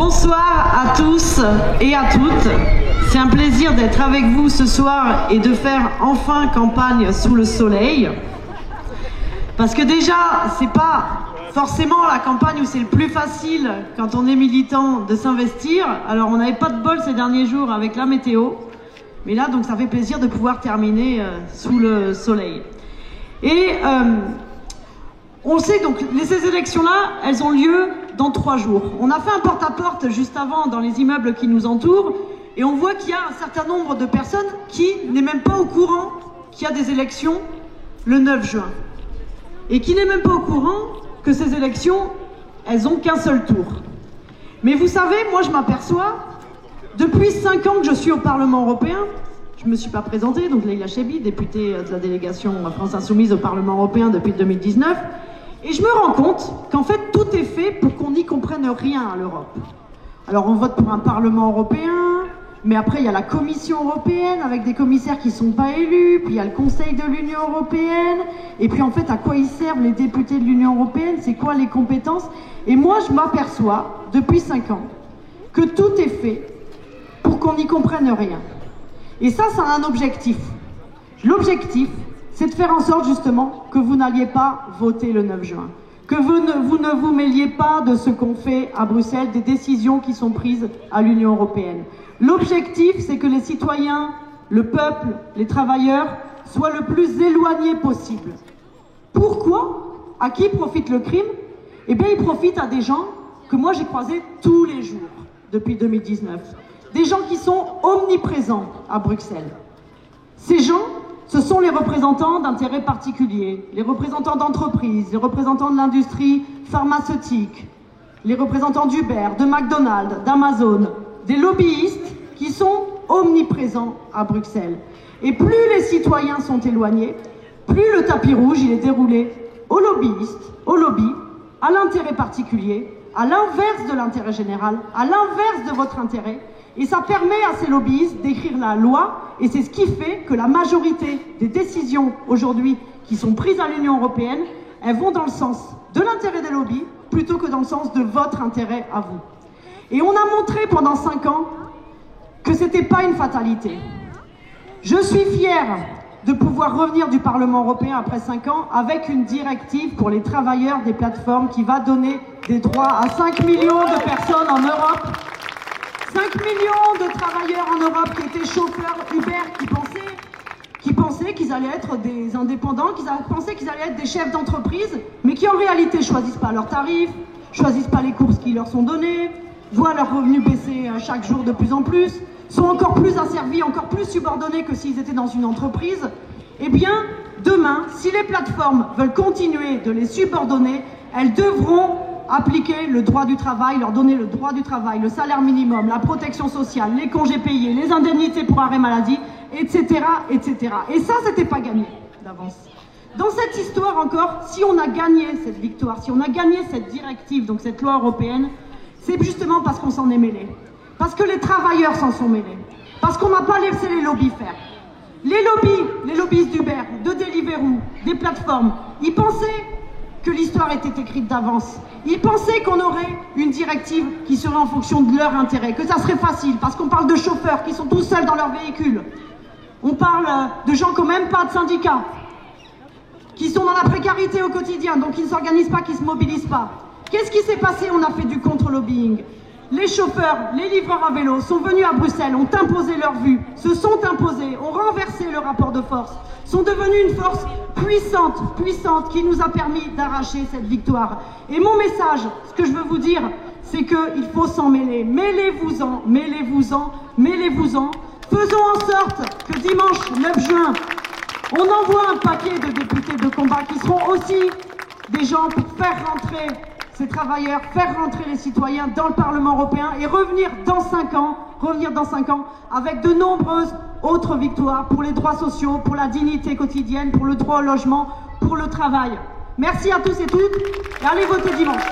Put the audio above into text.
Bonsoir à tous et à toutes. C'est un plaisir d'être avec vous ce soir et de faire enfin campagne sous le soleil. Parce que déjà, c'est pas forcément la campagne où c'est le plus facile quand on est militant de s'investir. Alors on n'avait pas de bol ces derniers jours avec la météo. Mais là, donc ça fait plaisir de pouvoir terminer sous le soleil. Et on le sait, donc ces élections-là, elles ont lieu dans 3 jours. On a fait un porte-à-porte juste avant dans les immeubles qui nous entourent et on voit qu'il y a un certain nombre de personnes qui n'est même pas au courant qu'il y a des élections le 9 juin. Et qui n'est même pas au courant que ces élections, elles ont qu'un seul tour. Mais vous savez, moi je m'aperçois, depuis 5 ans que je suis au Parlement européen, je ne me suis pas présentée, donc Leïla Chaibi, députée de la délégation France Insoumise au Parlement européen depuis 2019, et je me rends compte qu'en fait tout est fait pour qu'on n'y comprenne rien à l'Europe. Alors on vote pour un Parlement européen, mais après il y a la Commission européenne avec des commissaires qui ne sont pas élus, puis il y a le Conseil de l'Union européenne, et puis en fait à quoi ils servent les députés de l'Union européenne, c'est quoi les compétences? Et moi je m'aperçois depuis 5 ans que tout est fait pour qu'on n'y comprenne rien. Et ça a un objectif. L'objectif, c'est de faire en sorte justement que vous n'alliez pas voter le 9 juin. Que vous ne vous mêliez pas de ce qu'on fait à Bruxelles, des décisions qui sont prises à l'Union européenne. L'objectif, c'est que les citoyens, le peuple, les travailleurs soient le plus éloignés possible. Pourquoi? À qui profite le crime? Eh bien, il profite à des gens que moi j'ai croisés tous les jours depuis 2019. Des gens qui sont omniprésents à Bruxelles. Ces gens, ce sont les représentants d'intérêts particuliers, les représentants d'entreprises, les représentants de l'industrie pharmaceutique, les représentants d'Uber, de McDonald's, d'Amazon, des lobbyistes qui sont omniprésents à Bruxelles. Et plus les citoyens sont éloignés, plus le tapis rouge il est déroulé aux lobbyistes, aux lobbies, à l'intérêt particulier, à l'inverse de l'intérêt général, à l'inverse de votre intérêt. Et ça permet à ces lobbyistes d'écrire la loi, et c'est ce qui fait que la majorité des décisions aujourd'hui qui sont prises à l'Union européenne, elles vont dans le sens de l'intérêt des lobbies plutôt que dans le sens de votre intérêt à vous. Et on a montré pendant 5 ans que ce n'était pas une fatalité. Je suis fière de pouvoir revenir du Parlement européen après 5 ans avec une directive pour les travailleurs des plateformes qui va donner des droits à 5 millions de personnes en Europe. 5 millions de travailleurs en Europe qui étaient chauffeurs Uber, qui pensaient qu'ils allaient être des indépendants, qui pensaient qu'ils allaient être des chefs d'entreprise, mais qui en réalité choisissent pas leurs tarifs, choisissent pas les courses qui leur sont données, voient leurs revenus baisser chaque jour de plus en plus, sont encore plus asservis, encore plus subordonnés que s'ils étaient dans une entreprise. Eh bien, demain, si les plateformes veulent continuer de les subordonner, elles devront appliquer le droit du travail, leur donner le droit du travail, le salaire minimum, la protection sociale, les congés payés, les indemnités pour arrêt maladie, etc., etc. Et ça, c'était pas gagné d'avance. Dans cette histoire encore, si on a gagné cette victoire, si on a gagné cette directive, donc cette loi européenne, c'est justement parce qu'on s'en est mêlé. Parce que les travailleurs s'en sont mêlés. Parce qu'on n'a pas laissé les lobbies faire. Les lobbyistes d'Uber, de Deliveroo, des plateformes, ils pensaient que l'histoire était écrite d'avance. Ils pensaient qu'on aurait une directive qui serait en fonction de leur intérêt, que ça serait facile, parce qu'on parle de chauffeurs qui sont tout seuls dans leur véhicule. On parle de gens qui n'ont même pas de syndicats, qui sont dans la précarité au quotidien, donc qui ne s'organisent pas, qui ne se mobilisent pas. Qu'est-ce qui s'est passé? On a fait du contre-lobbying. Les chauffeurs, les livreurs à vélo sont venus à Bruxelles, ont imposé leur vue, se sont imposés, ont renversé le rapport de force, sont devenus une force puissante qui nous a permis d'arracher cette victoire. Et mon message, ce que je veux vous dire, c'est qu'il faut s'en mêler. Mêlez-vous-en, mêlez-vous-en, mêlez-vous-en. Faisons en sorte que dimanche 9 juin, on envoie un paquet de députés de combat qui seront aussi des gens pour faire rentrer ces travailleurs, faire rentrer les citoyens dans le Parlement européen et revenir dans 5 ans avec de nombreuses autres victoires pour les droits sociaux, pour la dignité quotidienne, pour le droit au logement, pour le travail. Merci à tous et toutes et allez voter dimanche.